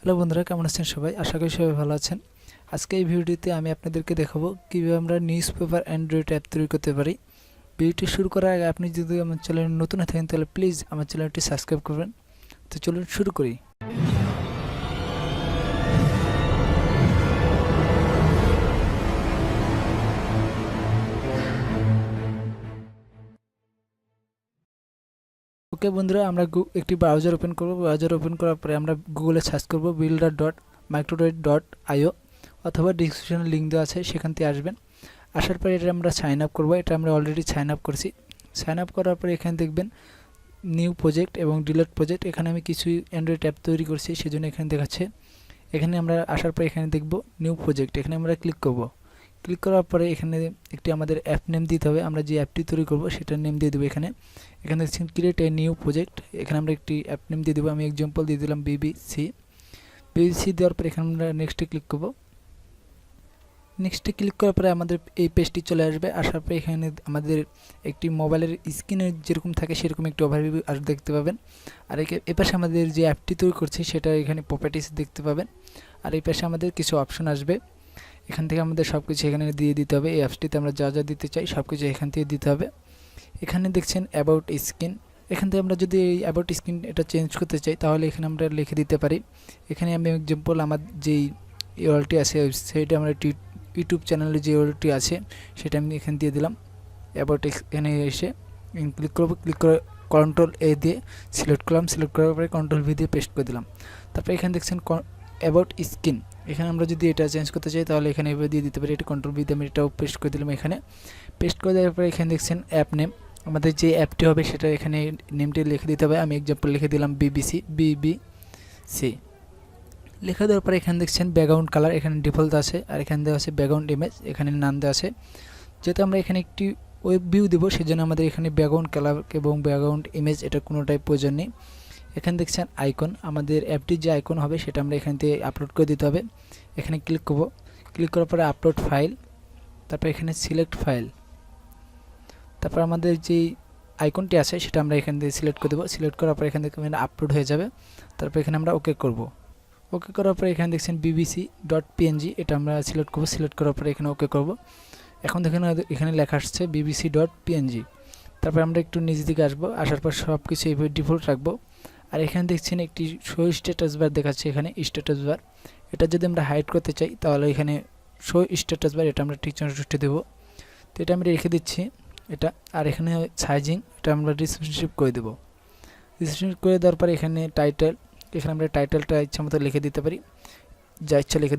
Hello বন্ধুরা, কেমন আছেন সবাই? আশা করি সবাই ভালো আছেন। আজকে এই ভিডিওতে আমি আপনাদেরকে দেখাবো কিভাবে আমরা নিউজ পেপার অ্যান্ড্রয়েড অ্যাপ তৈরি করতে পারি। ভিডিওটি শুরু করার আগে আপনি যদি আমার চ্যানেলে নতুন হয়ে থাকেন তাহলে প্লিজ আমার চ্যানেলটি সাবস্ক্রাইব করবেন। তো চলুন শুরু করি। ওকে বন্ধুরা, আমরা একটি ব্রাউজার ওপেন করব। ব্রাউজার ওপেন করার পরে আমরা গুগলে সার্চ করব builder.microdroid.io অথবা ডিসক্রিপশনে লিঙ্ক দেওয়া আছে, সেখান থেকে আসবেন। আসার পরে এটা আমরা সাইন আপ করব। এটা আমরা অলরেডি সাইন আপ করছি। সাইন আপ করার পরে এখানে দেখবেন নিউ প্রজেক্ট এবং ডিলিট প্রজেক্ট। এখানে আমি কিছু অ্যান্ড্রয়েড অ্যাপ তৈরি করছি, সেজন্য এখানে দেখাচ্ছে। এখানে আমরা আসার পরে এখানে দেখব নিউ প্রজেক্ট, এখানে আমরা ক্লিক করব। ক্লিক করার পরে এখানে একটি আমাদের অ্যাপ নেম দিতে হবে। আমরা যে অ্যাপটি তৈরি করব সেটার নেম দিয়ে দেবো। এখানে দেখছেন ক্রিয়েট এ নিউ প্রজেক্ট, এখানে আমরা একটি অ্যাপ নেম দিয়ে দেবো। আমি এক্সাম্পল দিয়ে দিলাম বিবিসি দেওয়ার পরে এখানে আমরা নেক্সটে ক্লিক করব। নেক্সটে ক্লিক করার পরে আমাদের এই পেজটি চলে আসবে। আসার পরে এখানে আমাদের একটি মোবাইলের স্ক্রিনে যেরকম থাকে সেরকম একটি ওভারভিউ আর দেখতে পাবেন। আর এই পাশে আমাদের যে অ্যাপটি তৈরি করছি সেটা এখানে প্রপার্টিস দেখতে পাবেন। আর এই পাশে আমাদের কিছু অপশন আসবে। এখান থেকে আমাদের সব কিছু এখানে দিয়ে দিতে হবে। এই অ্যাপসটিতে আমরা যা যা দিতে চাই সব কিছু এখান থেকে দিতে হবে। এখানে দেখছেন অ্যাবাউট স্ক্রিন, এখান থেকে আমরা যদি এই অ্যাবাউট স্ক্রিন এটা চেঞ্জ করতে চাই তাহলে এখানে আমরা লিখে দিতে পারি। এখানে আমি এক্সাম্পল আমার যেই ইউআরএলটি আছে ওয়েবসাইটে আমরা ইউটিউব চ্যানেলে যে ইউআরএলটি আছে সেটা আমি এখানে দিয়ে দিলাম। অ্যাবাউট এখানে এসে ক্লিক করব। ক্লিক করে কন্ট্রোল এ দিয়ে সিলেক্ট করলাম। সিলেক্ট করার পরে কন্ট্রোল ভি দিয়ে পেস্ট করে দিলাম। তারপরে এখানে দেখছেন অ্যাবাউট স্ক্রিন, এখানে আমরা যদি এটা চেঞ্জ করতে চাই তাহলে এখানে এভাবে দিয়ে দিতে পারি। এটা কন্ট্রোল ভি দিয়ে আমি এটাও পেস্ট করে দিলাম। এখানে পেস্ট করে দেওয়ার পরে এখানে দেখছেন অ্যাপ নেম, আমাদের যে অ্যাপটি হবে সেটা এখানে নেমটি লিখে দিতে হবে। আমি এক্সাম্পল লিখে দিলাম বিবিসি। লেখা দেওয়ার পরে এখানে দেখছেন ব্যাকগ্রাউন্ড কালার এখানে ডিফল্ট আছে, আর এখানে দেওয়া আছে ব্যাকগ্রাউন্ড ইমেজ, এখানে নাম দেওয়া আছে। যেহেতু আমরা এখানে একটি ওয়েব ভিউ দেবো সেজন্য আমাদের এখানে ব্যাকগ্রাউন্ড কালার এবং ব্যাকগ্রাউন্ড ইমেজ এটা কোনোটাই প্রয়োজন নেই। এখানে দেখছেন আইকন, আমাদের অ্যাপটির যে আইকন হবে সেটা আমরা এখান থেকে আপলোড করে দিতে হবে। এখানে ক্লিক করব। ক্লিক করার পরে আপলোড ফাইল, তারপর এখানে সিলেক্ট ফাইল, তারপর আমাদের যেই আইকনটি আছে সেটা আমরা এখান থেকে সিলেক্ট করে দেবো। সিলেক্ট করার পর এখান থেকে আপলোড হয়ে যাবে। তারপর এখানে আমরা ওকে করব। ওকে করার পরে এখানে দেখছেন bbc.png, এটা আমরা সিলেক্ট করব। সিলেক্ট করার পরে এখানে ওকে করব। এখন দেখেন এখানে লেখা আসছে bbc.png। তারপর আমরা একটু নিচ দিকে আসবো। আসার পর সব কিছু এইভাবে ডিফল্ট রাখবো। আর এখানে দেখছেন একটি শো স্ট্যাটাস বার দেখাচ্ছে, এখানে স্ট্যাটাস বার। এটা যদি আমরা হাইড করতে চাই তাহলে এখানে শো স্ট্যাটাস বার এটা আমরা ঠিক উঠে দেবো। তো এটা আমি রেখে দিচ্ছি এটা। আর এখানে সাইজিং এটা আমরা রিসেপশনশিপ করে দেবো। রিসেপশন করে দেওয়ার পরে এখানে টাইটেল, এখানে আমরা টাইটেলটা ইচ্ছা মতো লিখে দিতে পারি। যা ইচ্ছা লিখে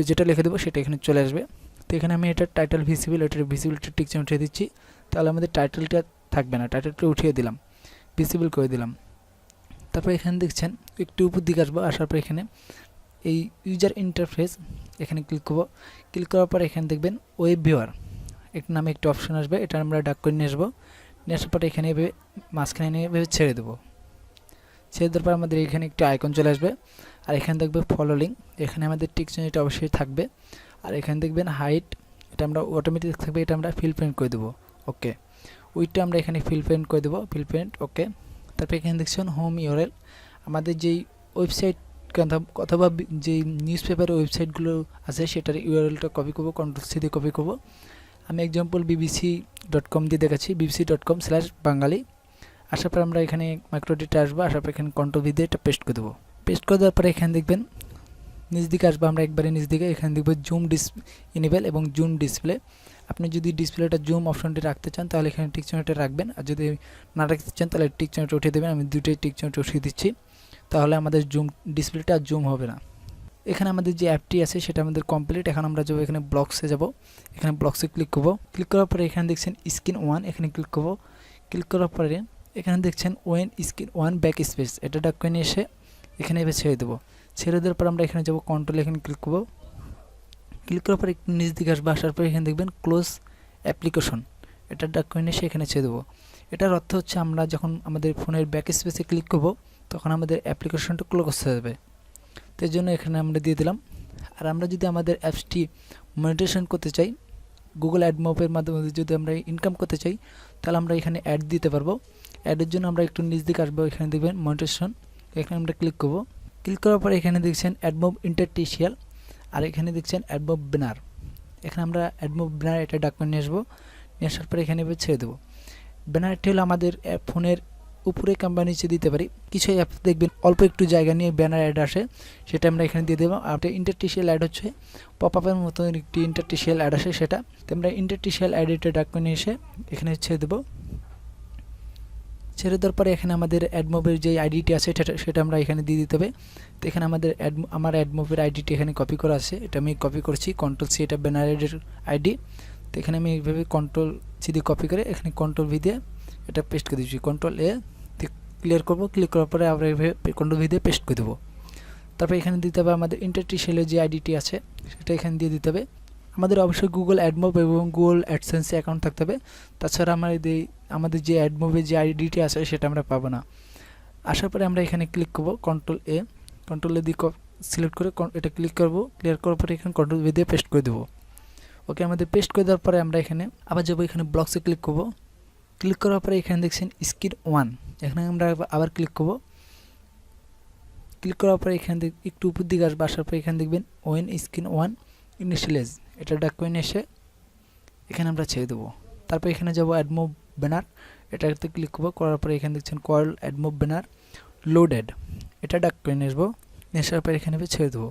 যেটা লিখে দেবো সেটা এখানে চলে আসবে। তো এখানে আমি এটা টাইটেল ভিজিবল, এটার ভিজিবিলিটি টিক চিহ্ন উঠিয়ে দিচ্ছি। তাহলে আমাদের টাইটেলটা থাকবে না, টাইটেলটা উঠিয়ে দিলাম, ভিজিবল করে দিলাম। তারপর এখানে দেখছেন একটু উপর দিকে আসবো। আসার পর এখানে এই ইউজার ইন্টারফেস এখানে ক্লিক করব। ক্লিক করার পর এখানে দেখবেন ওয়েব ভিউয়ার একটা নামে একটা অপশন আসবে, এটা আমরা ডাক করে নিয়ে আসবো। নিয়ে আসার পরে এখানে এভাবে মাঝখানে নিয়ে এভাবে ছেড়ে দেবো। ছেড়ে দেওয়ার পর আমাদের এখানে একটি আইকন চলে আসবে। আর এখানে দেখবে ফলো লিঙ্ক, এখানে আমাদের টিক চিহ্নটা অবশ্যই থাকবে। আর এখানে দেখবেন হাইট, এটা আমরা অটোমেটিক থাকবে, এটা আমরা ফিল প্রিন্ট করে দেবো। ওকে, উইথটা আমরা এখানে ফিল প্রিন্ট করে দেবো, ফিল প্রিন্ট ওকে। তারপর এখানে দেখছেন হোম ইউআরএল, আমাদের যেই ওয়েবসাইট অথবা যেই নিউজ পেপারের ওয়েবসাইটগুলো আছে সেটার ইউআরএলটা কপি করবো, কন্ট্রোল-সি দিয়ে কপি করবো। আমি এক্সাম্পল bbc.com দিয়ে দেখাচ্ছি, bbc.com/বাঙালি। আসার পর আমরা এখানে মাইক্রোডিটে আসবো। আসার পর এখানে কন্ট্রোল-ভি দিয়ে এটা পেস্ট করে দেবো। পেস্ট করে দেওয়ার পরে এখানে দেখবেন নিচ দিকে আসবো আমরা একবারে নিচ দিকে। এখানে দেখবো জুম ইনেবল এবং জুম ডিসপ্লে। আপনি যদি ডিসপ্লেটা জুম অপশনটি রাখতে চান তাহলে এখানে টিক চিহ্নটা রাখবেন, আর যদি না রাখতে চান তাহলে টিক চিহ্নটা উঠিয়ে দেবেন। আমি দুটোই টিক চিহ্নটা উঠিয়ে দিচ্ছি, তাহলে আমাদের জুম ডিসপ্লেটা জুম হবে না। এখানে আমাদের যে অ্যাপটি আছে সেটা আমাদের কমপ্লিট। এখন আমরা যাবো এখানে ব্লগসে যাব। এখানে ব্লগসে ক্লিক করব। ক্লিক করার পরে এখানে দেখছেন স্ক্রিন 1, এখানে ক্লিক করব। ক্লিক করার পরে এখানে দেখছেন ওয়েন স্ক্রিন 1 ব্যাক স্পেস, এটা ডাক করে নিয়ে এসে এখানে এবার ছেড়ে দেবো। ছেড়ে দেওয়ার পর আমরা এখানে যাব কন্ট্রোল, এখানে ক্লিক করব। ক্লিক করার পর একটু নিচ দিকে আসবো। আসার পর এখানে দেখবেন ক্লোজ অ্যাপ্লিকেশন, এটা ডাক করে নিয়ে এসে এখানে ছেড়ে দেবো। এটার অর্থ হচ্ছে আমরা যখন আমাদের ফোনের ব্যাক স্পেসে ক্লিক করব তখন আমাদের অ্যাপ্লিকেশনটা ক্লোজ হয়ে যাবে। তো এর জন্য এখানে আমরা দিয়ে দিলাম। আর আমরা যদি আমাদের অ্যাপসটি মনিটাইজেশন করতে চাই, গুগল অ্যাড মোপের মাধ্যমে যদি আমরা ইনকাম করতে চাই তাহলে আমরা এখানে অ্যাড দিতে পারবো। অ্যাডের জন্য আমরা একটু নিচ দিকে আসবো। এখানে দেখবেন মনিটাইজেশন, এখানে আমরা ক্লিক করব। ক্লিক করার পরে এখানে দেখছেন অ্যাডমোব ইন্টারস্টিশিয়াল, আর এখানে দেখছেন অ্যাডমোব ব্যানার। এখানে আমরা অ্যাডমোব ব্যানার এটা ডকুমেন্ট নিয়ে আসবো, নিয়ে আসার পরে এখানে ছেড়ে দেবো। ব্যানারটি হলো আমাদের ফোনের উপরে কিংবা নিচে দিতে পারি। কিছু অ্যাপ দেখবেন অল্প একটু জায়গা নিয়ে ব্যানার অ্যাড আসে, সেটা আমরা এখানে দিয়ে দেবো। আর ইন্টারস্টিশিয়াল অ্যাড হচ্ছে পপ আপের মতো একটি ইন্টারস্টিশিয়াল অ্যাড আসে, সেটা তো আমরা ইন্টারস্টিশিয়াল অ্যাডিটে ডকুমেন্ট নিয়ে এসে এখানে ছেড়ে দেবো। ছেড়ে দেওয়ার পরে এখানে আমাদের অ্যাডমোবের যে আইডিটি আছে সেটা আমরা এখানে দিয়ে দিতে হবে। তো এখানে আমাদের আমার অ্যাডমোবের আইডিটি এখানে কপি করা আছে, এটা আমি কপি করছি, কন্ট্রোল সি, এটা ব্যানারের আইডি। তো এখানে আমি এইভাবে কন্ট্রোল সি দিয়ে কপি করে এখানে কন্ট্রোল ভি দিয়ে এটা পেস্ট করে দিচ্ছি। কন্ট্রোল এ ক্লিয়ার করবো, ক্লিক করার পরে আমরা এইভাবে কন্ট্রোল ভি দিয়ে পেস্ট করে দেবো। তারপর এখানে দিতে হবে আমাদের ইন্টারস্টিশিয়ালের যে আইডিটি আছে সেটা এখানে দিয়ে দিতে হবে। আমাদের অবশ্যই গুগল অ্যাডমোব এবং গুগল অ্যাডসেন্সে অ্যাকাউন্ট থাকতে হবে, তাছাড়া আমাদের যে অ্যাডমোবের যে আইডিটি আছে সেটা আমরা পাবো না। আসার পরে আমরা এখানে ক্লিক করবো, কন্ট্রোল এ দিয়ে সিলেক্ট করে এটা ক্লিক করবো, ক্লিয়ার করার পরে এখানে কন্ট্রোল ভি দিয়ে পেস্ট করে দেবো। ওকে, আমাদের পেস্ট করে দেওয়ার পরে আমরা এখানে আবার যাবো, এখানে ব্লকসে ক্লিক করবো। ক্লিক করার পরে এখানে দেখছেন স্ক্রিন 1, এখানে আমরা আবার ক্লিক করবো। ক্লিক করার পরে এখানে একটু উপর দিকে আসবে, আসার পরে এখানে দেখবেন ওয়েন স্ক্রিন 1 ইনিশিয়ালাইজ, এটা ডাকুমেন্ট এসে এখানে আমরা ছেড়ে দেবো। তারপর এখানে যাব অ্যাডমোব ব্যানার, এটাতে ক্লিক করবো। করার পরে এখানে দেখছেন কল অ্যাডমোব ব্যানার লোডেড, এটা ডাকুমেন্ট আসবো, আসার পরে এখানে ছেড়ে দেবো।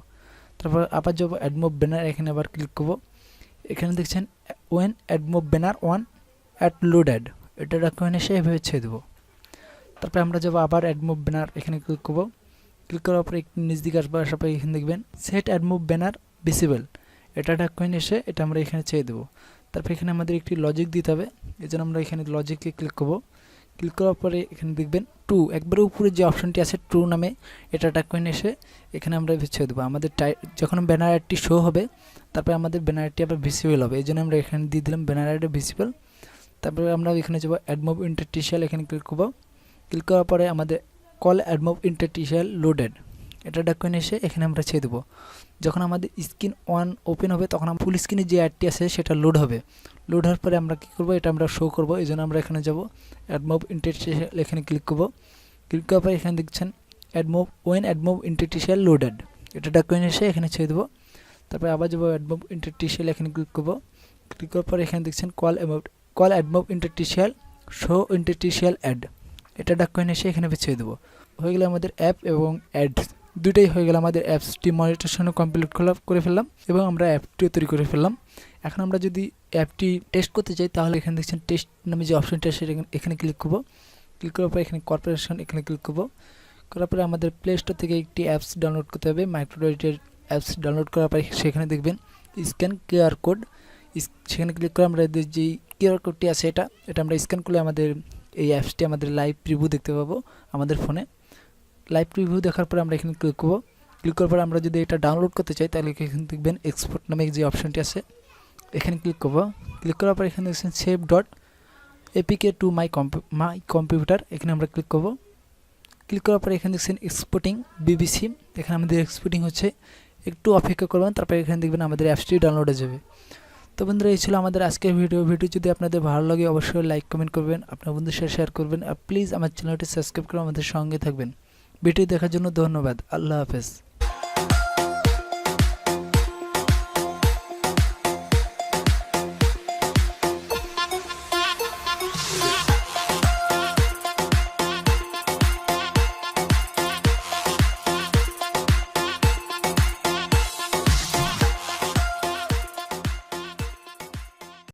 তারপর আবার যাবো অ্যাডমোব ব্যানার, এখানে আবার ক্লিক করবো। এখানে দেখছেন ওয়েন অ্যাডমোব ব্যানার 1 অ্যাট লোডেড, এটা ডকুমেন্ট এসে এভাবে ছেড়ে দেবো। তারপরে আমরা যাবো আবার অ্যাডমোব ব্যানার, এখানে ক্লিক করবো। ক্লিক করার পরে একটু নিচ দিকে আসবো, আসার পরে এখানে দেখবেন সেট অ্যাডমোব ব্যানার ভিজিবল, এটা ডকুমেন্ট এসে এটা আমরা এখানে ছেড়ে দেবো। তারপর এখানে আমাদের একটি লজিক দিতে হবে, এই জন্য আমরা এখানে লজিকে ক্লিক করবো। ক্লিক করার পরে এখানে দেখবেন টু, একবারে উপরে যে অপশনটি আছে ট্রু নামে, এটা ডকুমেন্ট এসে এখানে আমরা ছেড়ে দেবো। আমাদের যখন ব্যানার অ্যাডটি শো হবে তারপরে আমাদের ব্যানার অ্যাডটি আবার ভিজিবল হবে, এই জন্য আমরা এখানে দিয়ে দিলাম ব্যানার অ্যাড ভিজিবল। তারপরে আমরা এখানে যাবো অ্যাডমোব ইন্টারস্টিশিয়াল, এখানে ক্লিক করবো। ক্লিক করার পরে আমাদের কল অ্যাডমোব ইন্টারস্টিশিয়াল লোডেড, এটা ডকুমেন্ট এসে এখানে আমরা ছেড়ে দেবো। যখন আমাদের স্ক্রিন 1 ওপেন হবে তখন ফুল স্ক্রিনে যে অ্যাডটি আছে সেটা লোড হবে। লোড হওয়ার পরে আমরা কী করবো, এটা আমরা শো করবো, এই জন্য আমরা এখানে যাব অ্যাডমোব ইন্টারস্টিশিয়াল, এখানে ক্লিক করবো। ক্লিক করার পরে এখানে দেখছেন অ্যাডমোব ইন্টারস্টিশিয়াল লোডেড, এটা ডকুমেন্ট এসে এখানে ছেড়ে দেবো। তারপরে আবার যাবো অ্যাডমোব ইন্টারস্টিশিয়াল, এখানে ক্লিক করবো। ক্লিক করার পরে এখানে দেখছেন call AdMob interstitial show interstitial ad, এটা ডকুমেন্ট এসে এখানে ছেড়ে দেবো। হয়ে গেলে আমাদের অ্যাপ এবং অ্যাডস দুইটাই হয়ে গেল। আমাদের অ্যাপসটি মনিটরেশনও কমপ্লিট করে ফেললাম এবং আমরা অ্যাপটিও তৈরি করে ফেললাম। এখন আমরা যদি অ্যাপটি টেস্ট করতে চাই তাহলে এখানে দেখছেন টেস্ট নামে যে অপশনটা সেটা এখানে ক্লিক করবো। ক্লিক করার পর এখানে কর্পোরেশন, এখানে ক্লিক করবো। করার পরে আমাদের প্লে স্টোর থেকে একটি অ্যাপস ডাউনলোড করতে হবে, মাইক্রোডেটের অ্যাপস ডাউনলোড করার পরে সেখানে দেখবেন স্ক্যান কিউআর কোড, সেখানে ক্লিক করে আমরা যে কিউআর কোডটি আছে এটা আমরা স্ক্যান করলে আমাদের এই অ্যাপসটি আমাদের লাইভ প্রিভিউ দেখতে পাবো আমাদের ফোনে। লাইভ প্রিভিউ দেখার পরে আমরা এখানে ক্লিক করবো। ক্লিক করার পরে আমরা যদি এটা ডাউনলোড করতে চাই তাহলে এখানে দেখবেন এক্সপোর্ট নামে যে অপশনটি আছে এখানে ক্লিক করবো। ক্লিক করার পর এখানে দেখছেন save dot APK to my computer, এখানে আমরা ক্লিক করবো। ক্লিক করার পরে এখানে দেখছেন এক্সপোর্টিং বিবিসি, এখানে আমাদের এক্সপোর্টিং হচ্ছে, একটু অপেক্ষা করবেন, তারপরে এখানে দেখবেন আমাদের অ্যাপসটি ডাউনলোড হয়ে যাবে। তো বন্ধুরা এই ছিল আমাদের আজকের ভিডিও যদি আপনাদের ভালো লাগে অবশ্যই লাইক কমেন্ট করবেন, আপনার বন্ধুদের সাথে শেয়ার করবেন, আর প্লিজ আমার চ্যানেলটি সাবস্ক্রাইব করে আমাদের সঙ্গে থাকবেন। ভিডিও দেখার জন্য ধন্যবাদ। আল্লাহ হাফেজ।